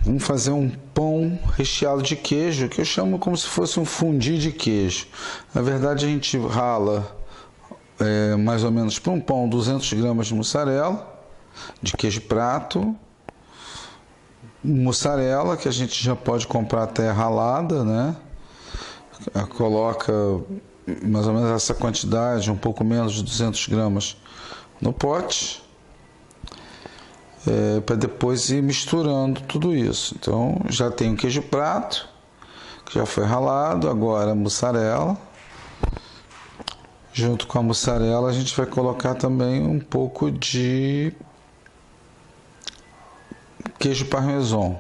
Vamos fazer um pão recheado de queijo, que eu chamo como se fosse um fondue de queijo. Na verdade, a gente rala mais ou menos para um pão 200 gramas de mussarela, de queijo prato, mussarela que a gente já pode comprar até ralada, né? Coloca mais ou menos essa quantidade, um pouco menos de 200 gramas no pote, para depois ir misturando tudo isso. Então já tem o queijo prato, que já foi ralado, agora a mussarela. Junto com a mussarela a gente vai colocar também um pouco de queijo parmesão.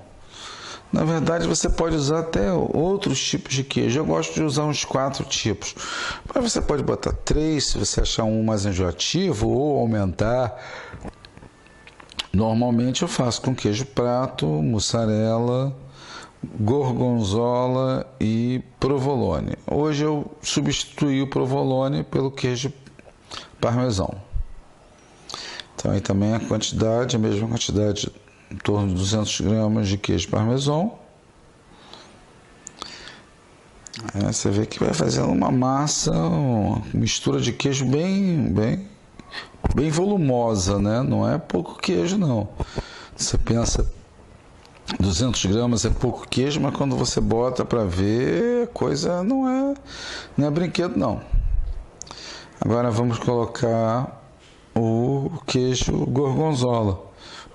Na verdade, você pode usar até outros tipos de queijo. Eu gosto de usar uns 4 tipos. Mas você pode botar 3 se você achar um mais enjoativo ou aumentar. Normalmente eu faço com queijo prato, mussarela, gorgonzola e provolone. Hoje eu substituí o provolone pelo queijo parmesão. Então aí também a mesma quantidade, em torno de 200 gramas de queijo parmesão. Você vê que vai fazendo uma massa, uma mistura de queijo bem volumosa, né? Não é pouco queijo, não. Você pensa, 200 gramas é pouco queijo, mas quando você bota para ver, a coisa não é brinquedo, não. Agora vamos colocar o queijo gorgonzola.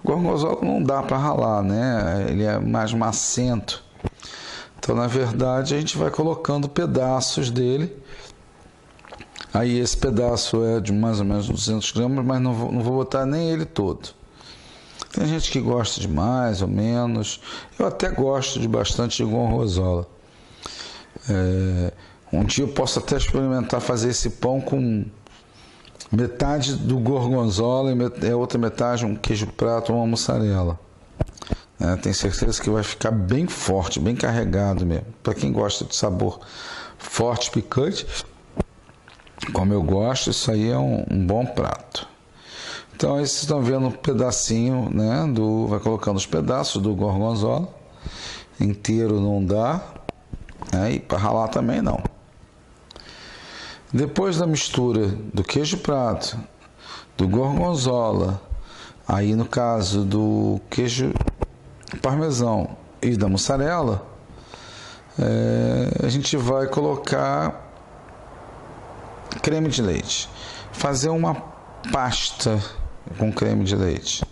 O gorgonzola não dá para ralar, né? Ele é mais macento. Então, na verdade, a gente vai colocando pedaços dele. Aí esse pedaço é de mais ou menos 200 gramas, mas não vou botar nem ele todo. Tem gente que gosta de mais ou menos. Eu até gosto de bastante de gorgonzola. Um dia eu posso até experimentar fazer esse pão com metade do gorgonzola e a outra metade um queijo prato ou uma mussarela. Tenho certeza que vai ficar bem forte, bem carregado mesmo. Para quem gosta de sabor forte, picante, como eu gosto, isso aí é um bom prato. Então aí vocês estão vendo um pedacinho, né? Vai colocando os pedaços do gorgonzola. Inteiro não dá, né? E para ralar também não. Depois da mistura do queijo prato, do gorgonzola, aí no caso do queijo parmesão e da mussarela, a gente vai colocar creme de leite. Fazer uma pasta com creme de leite,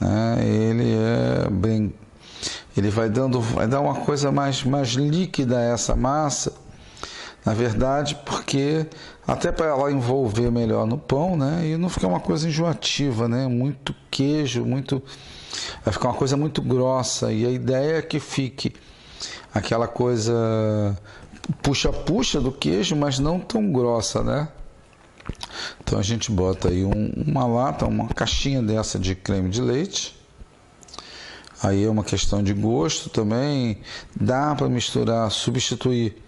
né? Ele vai dar uma coisa mais líquida a essa massa, na verdade, porque até para ela envolver melhor no pão, né? E não ficar uma coisa enjoativa, né? Muito queijo, vai ficar uma coisa muito grossa, e a ideia é que fique aquela coisa puxa do queijo, mas não tão grossa, né? Então a gente bota aí uma lata, uma caixinha dessa de creme de leite. Aí é uma questão de gosto também. Dá para misturar, substituir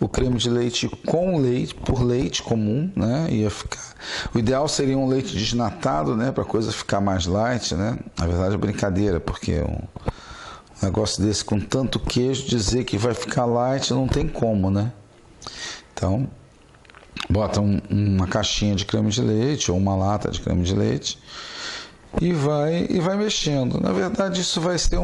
o creme de leite com leite, por leite comum, né? O ideal seria um leite desnatado, né? Para a coisa ficar mais light, né? Na verdade é brincadeira, porque um negócio desse com tanto queijo, dizer que vai ficar light não tem como, né? Então bota uma caixinha de creme de leite ou uma lata de creme de leite e vai mexendo. Na verdade, isso vai ser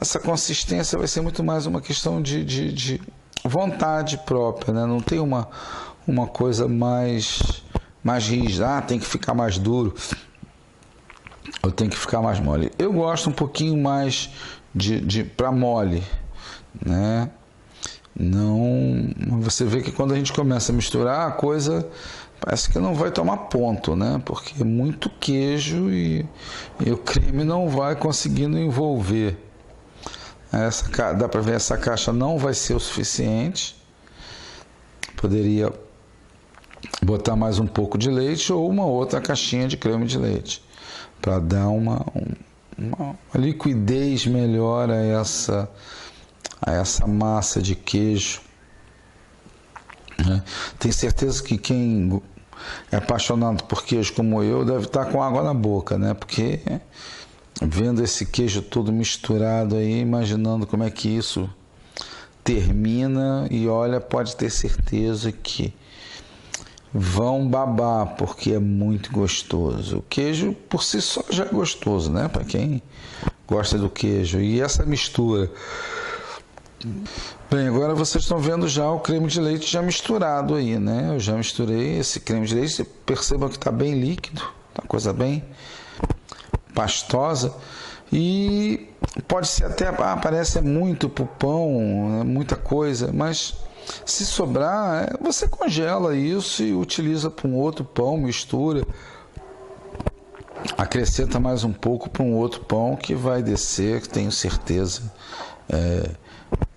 essa consistência vai ser muito mais uma questão de vontade própria, né? Não tem uma coisa mais rígida, tem que ficar mais duro ou tem que ficar mais mole. Eu gosto um pouquinho mais para mole, né? Não, você vê que quando a gente começa a misturar a coisa parece que não vai tomar ponto, né? Porque é muito queijo e o creme não vai conseguindo envolver. Dá para ver, essa caixa não vai ser o suficiente. Poderia botar mais um pouco de leite ou uma outra caixinha de creme de leite para dar uma liquidez melhor a essa massa de queijo, né? Tenho certeza que quem é apaixonado por queijo como eu deve estar com água na boca, né? Porque vendo esse queijo todo misturado aí, imaginando como é que isso termina, e olha, pode ter certeza que vão babar, porque é muito gostoso. O queijo por si só já é gostoso, né? Para quem gosta do queijo. E essa mistura. Bem, agora vocês estão vendo já o creme de leite já misturado aí, né? Eu já misturei esse creme de leite. Percebam que está bem líquido, tá uma coisa bem pastosa. E pode ser até, parece muito pro pão, muita coisa, mas se sobrar, você congela isso e utiliza para um outro pão, mistura, acrescenta mais um pouco para um outro pão que vai descer, tenho certeza,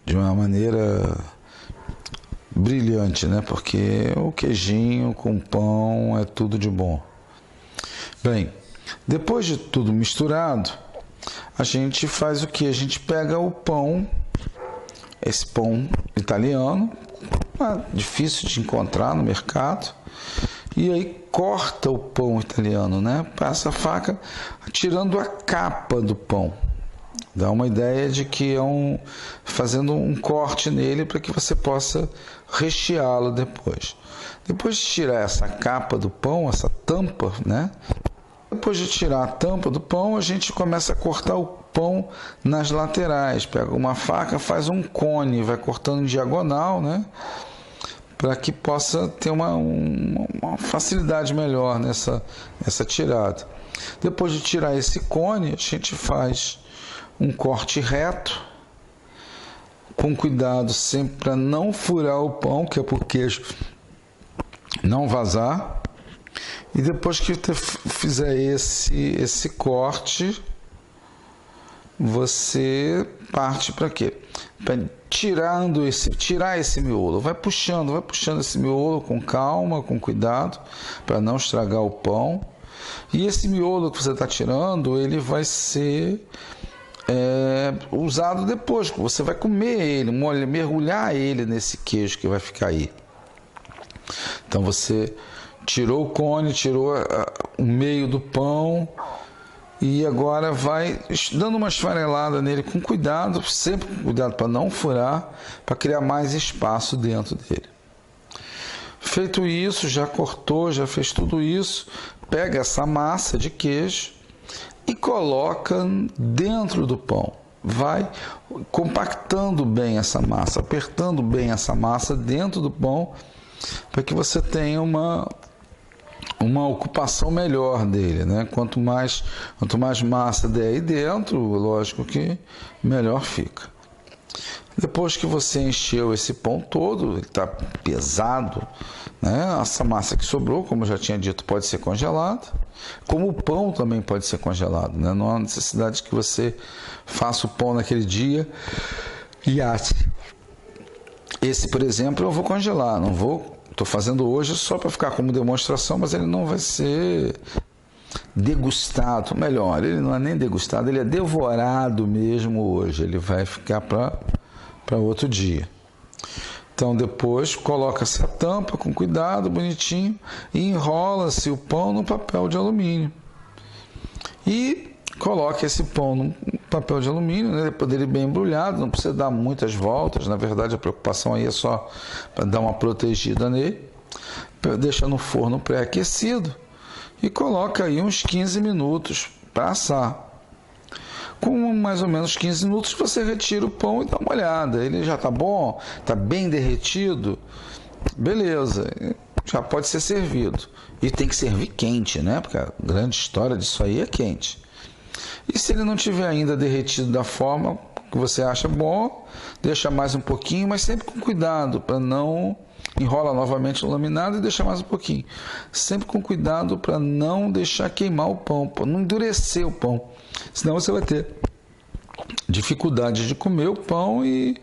de uma maneira brilhante, né? Porque o queijinho com pão é tudo de bom. Bem, depois de tudo misturado, a gente faz o que? A gente pega o pão, esse pão italiano, difícil de encontrar no mercado, e aí corta o pão italiano, né? Passa a faca tirando a capa do pão. Dá uma ideia de que fazendo um corte nele para que você possa recheá-lo depois. Depois de tirar essa capa do pão, essa tampa, né? Depois de tirar a tampa do pão, a gente começa a cortar o pão nas laterais. Pega uma faca, faz um cone, vai cortando em diagonal, né? Para que possa ter uma facilidade melhor nessa tirada. Depois de tirar esse cone, a gente faz um corte reto, com cuidado sempre para não furar o pão, que é para o queijo não vazar. E depois que você fizer esse corte, você parte para quê? Para tirar esse miolo. Vai puxando esse miolo com calma, com cuidado, para não estragar o pão. E esse miolo que você está tirando, ele vai ser usado depois. Você vai comer ele, mergulhar ele nesse queijo que vai ficar aí. Então você tirou o cone, tirou o meio do pão e agora vai dando uma esfarelada nele com cuidado, sempre com cuidado para não furar, para criar mais espaço dentro dele. Feito isso, já cortou, já fez tudo isso, pega essa massa de queijo e coloca dentro do pão. Vai compactando bem essa massa, apertando bem essa massa dentro do pão, para que você tenha uma ocupação melhor dele, né? Quanto mais massa der aí dentro, lógico que melhor fica. Depois que você encheu esse pão todo, ele está pesado, né? Essa massa que sobrou, como eu já tinha dito, pode ser congelada, como o pão também pode ser congelado, né? Não há necessidade que você faça o pão naquele dia e asse. Esse, por exemplo, eu vou congelar, não vou. Estou fazendo hoje só para ficar como demonstração, mas ele não vai ser degustado. Melhor, ele não é nem degustado, ele é devorado mesmo hoje. Ele vai ficar para outro dia. Então depois coloca-se a tampa com cuidado, bonitinho, e enrola-se o pão no papel de alumínio. E coloca esse pão no papel de alumínio, né, depois dele bem embrulhado, não precisa dar muitas voltas, na verdade a preocupação aí é só para dar uma protegida nele. Deixa no forno pré-aquecido e coloca aí uns 15 minutos para assar. Com mais ou menos 15 minutos você retira o pão e dá uma olhada, ele já está bom, está bem derretido, beleza, já pode ser servido. E tem que servir quente, né, porque a grande história disso aí é quente. E se ele não tiver ainda derretido da forma que você acha bom, deixa mais um pouquinho, mas sempre com cuidado, para não enrola novamente no laminado e deixa mais um pouquinho. Sempre com cuidado para não deixar queimar o pão, para não endurecer o pão. Senão você vai ter dificuldade de comer o pão e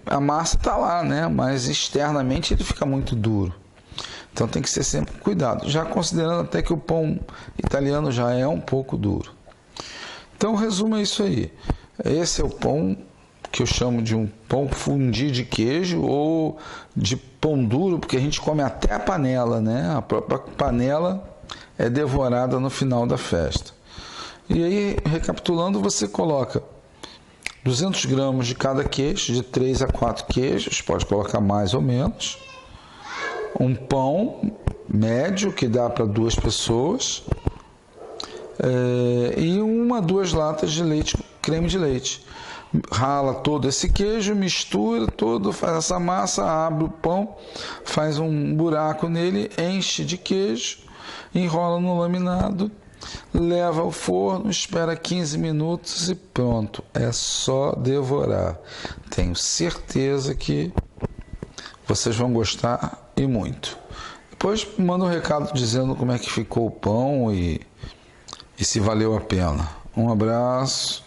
a massa está lá, né? Mas externamente ele fica muito duro. Então tem que ser sempre com cuidado, já considerando até que o pão italiano já é um pouco duro. Então, o resumo é isso aí. Esse é o pão que eu chamo de um pão fondue de queijo ou de pão duro, porque a gente come até a panela, né? A própria panela é devorada no final da festa. E aí, recapitulando, você coloca 200 gramas de cada queijo, de 3 a 4 queijos, pode colocar mais ou menos. Um pão médio, que dá para 2 pessoas. E 1 a 2 latas de leite, creme de leite. Rala todo esse queijo, mistura tudo, faz essa massa, abre o pão, faz um buraco nele, enche de queijo, enrola no laminado, leva ao forno, espera 15 minutos e pronto. É só devorar. Tenho certeza que vocês vão gostar e muito. Depois manda um recado dizendo como é que ficou o pão e se valeu a pena. Um abraço.